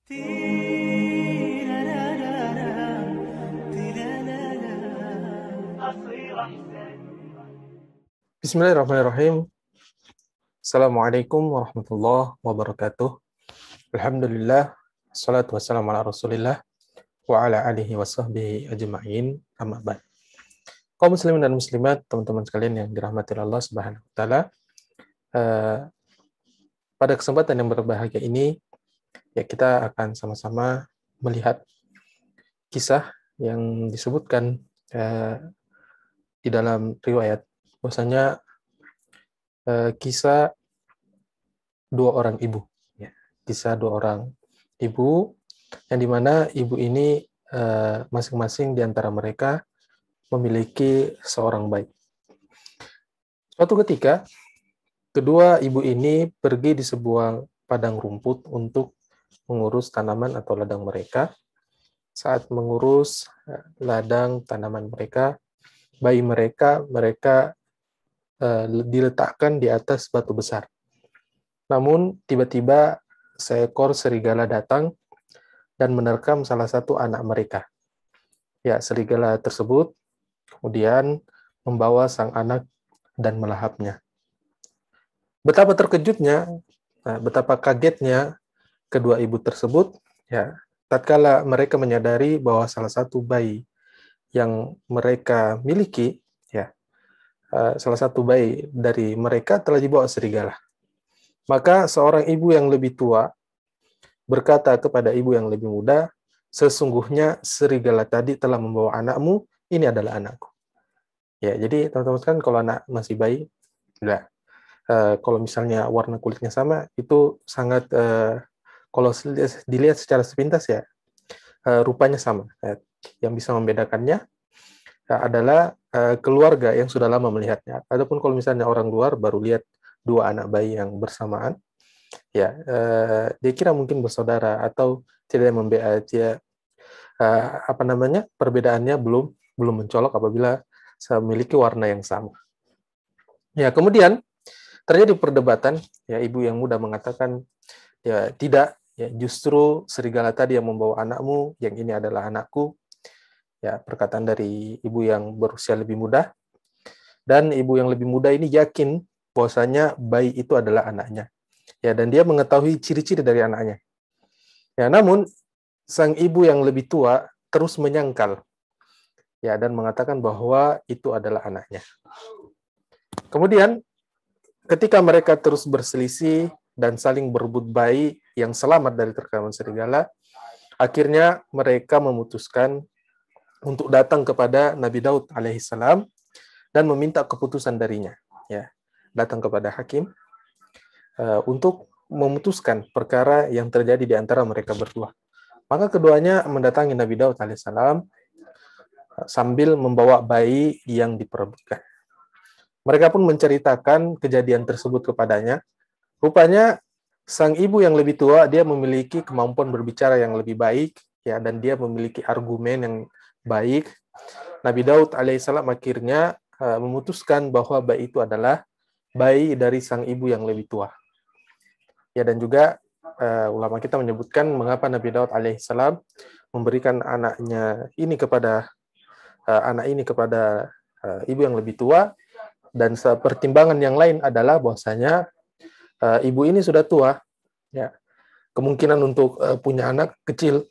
Bismillahirrahmanirrahim. Assalamualaikum warahmatullahi wabarakatuh. Alhamdulillah, salatu wassalamu ala rasulillah, wa ala alihi wa sahbihi ajma'in, amma ba'd. Kaum muslimin dan muslimat, teman-teman sekalian yang dirahmati Allah Subhanahu wa taala. Pada kesempatan yang berbahagia ini, ya kita akan sama-sama melihat kisah yang disebutkan di dalam riwayat, bahwasanya kisah dua orang ibu, ya. Kisah dua orang ibu, yang dimana ibu ini masing-masing di antara mereka memiliki seorang bayi. Suatu ketika, kedua ibu ini pergi di sebuah padang rumput untuk mengurus tanaman atau ladang mereka. Saat mengurus ladang tanaman mereka, bayi mereka diletakkan di atas batu besar. Namun, tiba-tiba seekor serigala datang dan menerkam salah satu anak mereka. Ya, serigala tersebut kemudian membawa sang anak dan melahapnya. Betapa terkejutnya, betapa kagetnya kedua ibu tersebut, ya, tatkala mereka menyadari bahwa salah satu bayi yang mereka miliki, ya, salah satu bayi dari mereka telah dibawa serigala. Maka seorang ibu yang lebih tua berkata kepada ibu yang lebih muda, sesungguhnya serigala tadi telah membawa anakmu, ini adalah anakku. Ya, jadi teman-teman kan kalau anak masih bayi, enggak. Kalau misalnya warna kulitnya sama, itu sangat, kalau dilihat secara sepintas ya, rupanya sama. Yang bisa membedakannya adalah keluarga yang sudah lama melihatnya. Adapun kalau misalnya orang luar baru lihat dua anak bayi yang bersamaan, ya dia kira mungkin bersaudara atau tidak dia perbedaannya belum mencolok apabila memiliki warna yang sama. Ya, kemudian terjadi perdebatan, ya, ibu yang muda mengatakan, ya tidak, ya justru serigala tadi yang membawa anakmu, yang ini adalah anakku. Ya, perkataan dari ibu yang berusia lebih muda. Dan ibu yang lebih muda ini yakin bahwasanya bayi itu adalah anaknya. Ya, dan dia mengetahui ciri-ciri dari anaknya. Ya, namun sang ibu yang lebih tua terus menyangkal, ya, dan mengatakan bahwa itu adalah anaknya. Kemudian ketika mereka terus berselisih dan saling berebut bayi yang selamat dari terkaman serigala, akhirnya mereka memutuskan untuk datang kepada Nabi Daud alaihissalam dan meminta keputusan darinya, ya, datang kepada hakim untuk memutuskan perkara yang terjadi di antara mereka berdua. Maka keduanya mendatangi Nabi Daud alaihissalam sambil membawa bayi yang diperebutkan. Mereka pun menceritakan kejadian tersebut kepadanya. Rupanya sang ibu yang lebih tua, dia memiliki kemampuan berbicara yang lebih baik, ya, dan dia memiliki argumen yang baik. Nabi Daud alaihissalam akhirnya memutuskan bahwa bayi itu adalah bayi dari sang ibu yang lebih tua. Ya, dan juga ulama kita menyebutkan mengapa Nabi Daud alaihissalam memberikan anak ini kepada ibu yang lebih tua, dan pertimbangan yang lain adalah bahwasanya ibu ini sudah tua, ya, kemungkinan untuk punya anak kecil,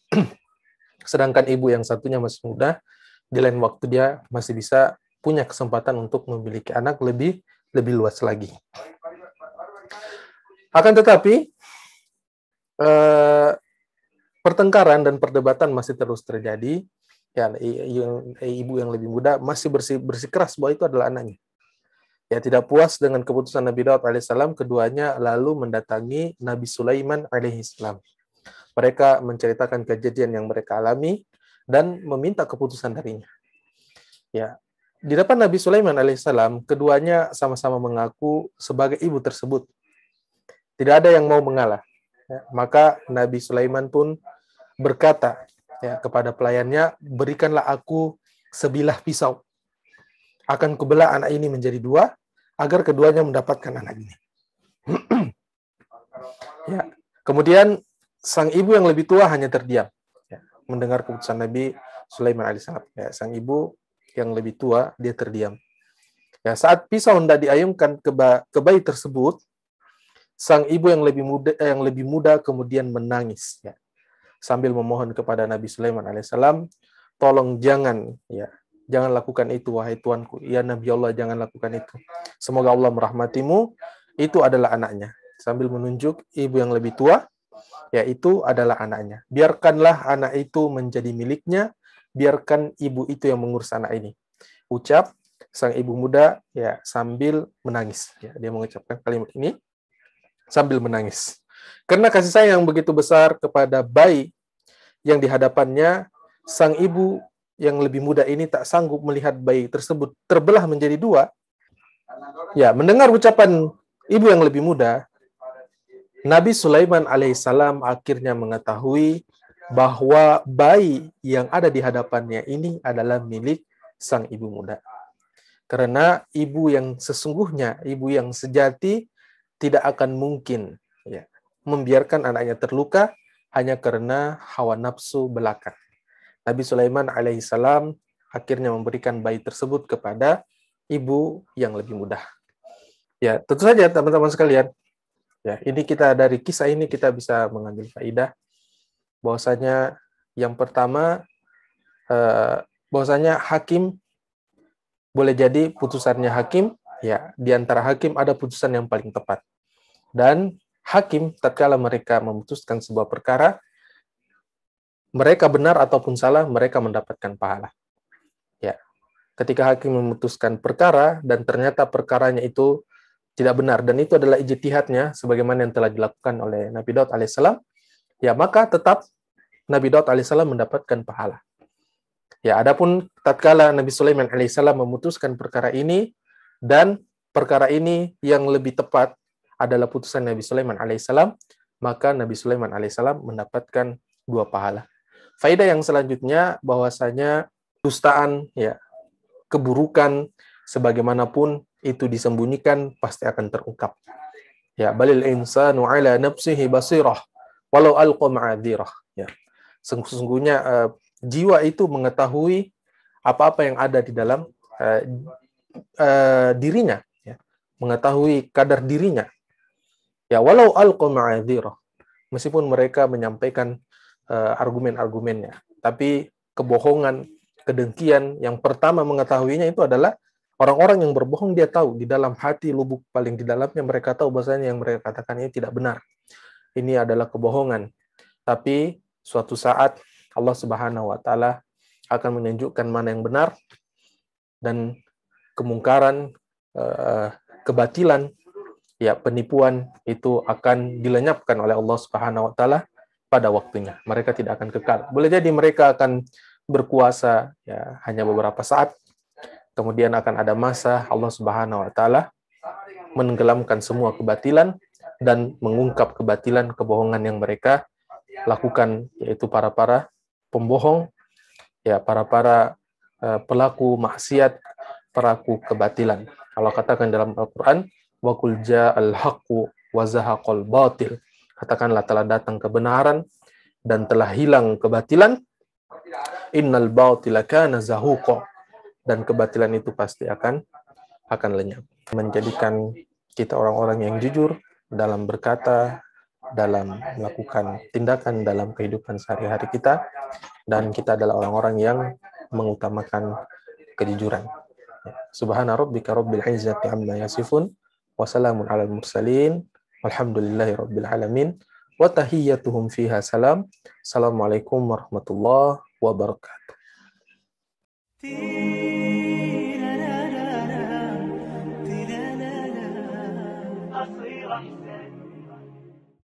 sedangkan ibu yang satunya masih muda, di lain waktu dia masih bisa punya kesempatan untuk memiliki anak lebih luas lagi. Akan tetapi pertengkaran dan perdebatan masih terus terjadi. Ya, ibu yang lebih muda masih bersikeras bahwa itu adalah anaknya. Ya, tidak puas dengan keputusan Nabi Daud alaihissalam, keduanya lalu mendatangi Nabi Sulaiman alaihissalam. Mereka menceritakan kejadian yang mereka alami dan meminta keputusan darinya. Ya, di depan Nabi Sulaiman alaihissalam, keduanya sama-sama mengaku sebagai ibu tersebut. Tidak ada yang mau mengalah. Ya, maka Nabi Sulaiman pun berkata, ya, kepada pelayannya, berikanlah aku sebilah pisau. Akan kubelah anak ini menjadi dua, agar keduanya mendapatkan anak ini. Ya. Kemudian sang ibu yang lebih tua hanya terdiam, ya, mendengar keputusan Nabi Sulaiman alaihissalam. Ya, sang ibu yang lebih tua dia terdiam. Ya, saat pisau hendak diayunkan ke bayi tersebut, sang ibu yang lebih muda kemudian menangis, ya, sambil memohon kepada Nabi Sulaiman alaihissalam, tolong jangan lakukan itu wahai tuanku. Ya Nabi Allah, jangan lakukan itu. Semoga Allah merahmatimu. Itu adalah anaknya. Sambil menunjuk ibu yang lebih tua, yaitu adalah anaknya. Biarkanlah anak itu menjadi miliknya, biarkan ibu itu yang mengurus anak ini. Ucap sang ibu muda ya sambil menangis. Ya, dia mengucapkan kalimat ini sambil menangis. Karena kasih sayang yang begitu besar kepada bayi yang di hadapannya, sang ibu yang lebih muda ini tak sanggup melihat bayi tersebut terbelah menjadi dua. Ya, mendengar ucapan ibu yang lebih muda, Nabi Sulaiman alaihissalam akhirnya mengetahui bahwa bayi yang ada di hadapannya ini adalah milik sang ibu muda. Karena ibu yang sesungguhnya, ibu yang sejati tidak akan mungkin ya, membiarkan anaknya terluka hanya karena hawa nafsu belaka. Nabi Sulaiman alaihissalam akhirnya memberikan bayi tersebut kepada ibu yang lebih muda. Ya, tentu saja teman-teman sekalian, ya, ini kita dari kisah ini kita bisa mengambil faidah bahwasanya yang pertama bahwasanya hakim boleh jadi putusannya hakim, ya, di antara hakim ada putusan yang paling tepat. Dan hakim tatkala mereka memutuskan sebuah perkara, mereka benar ataupun salah, mereka mendapatkan pahala. Ya. Ketika hakim memutuskan perkara dan ternyata perkaranya itu tidak benar dan itu adalah ijtihadnya sebagaimana yang telah dilakukan oleh Nabi Daud alaihissalam, ya maka tetap Nabi Daud alaihissalam mendapatkan pahala. Ya, adapun tatkala Nabi Sulaiman alaihissalam memutuskan perkara ini dan perkara ini yang lebih tepat adalah putusan Nabi Sulaiman alaihissalam, maka Nabi Sulaiman alaihissalam mendapatkan 2 pahala. Faedah yang selanjutnya bahwasanya dustaan, ya, keburukan sebagaimanapun itu disembunyikan pasti akan terungkap. Ya, balil insanu ala nafsihi basirah walau alqa ma'adzirah. Ya. Sesungguhnya jiwa itu mengetahui apa-apa yang ada di dalam dirinya, ya. Mengetahui kadar dirinya. Ya, walau alqa ma'adzirah. Meskipun mereka menyampaikan argumen-argumennya, tapi kebohongan, kedengkian yang pertama mengetahuinya itu adalah orang-orang yang berbohong. Dia tahu di dalam hati lubuk paling di dalamnya mereka tahu bahwasanya yang mereka katakan ini tidak benar. Ini adalah kebohongan. Tapi suatu saat Allah Subhanahu wa taala akan menunjukkan mana yang benar dan kemungkaran, kebatilan, ya, penipuan itu akan dilenyapkan oleh Allah Subhanahu wa taala pada waktunya. Mereka tidak akan kekal. Boleh jadi mereka akan berkuasa ya hanya beberapa saat. Kemudian akan ada masa Allah Subhanahu wa taala menenggelamkan semua kebatilan dan mengungkap kebatilan, kebohongan yang mereka lakukan, yaitu para pembohong, ya, para pelaku maksiat, pelaku kebatilan. Allah katakan dalam Al-Qur'an, wa qul ja'al haqqu wa zahaqal batil. Katakanlah telah datang kebenaran dan telah hilang kebatilan. Innal batila kana zahuqa. Dan kebatilan itu pasti akan lenyap. Menjadikan kita orang-orang yang jujur dalam berkata, dalam melakukan tindakan dalam kehidupan sehari-hari kita, dan kita adalah orang-orang yang mengutamakan kejujuran. Subhana rabbika rabbil izzati amma yasifun wa salamun alal mursalin walhamdulillahi rabbil alamin wa tahiyyatuhum fiha salam. Assalamualaikum warahmatullahi wabarakatuh.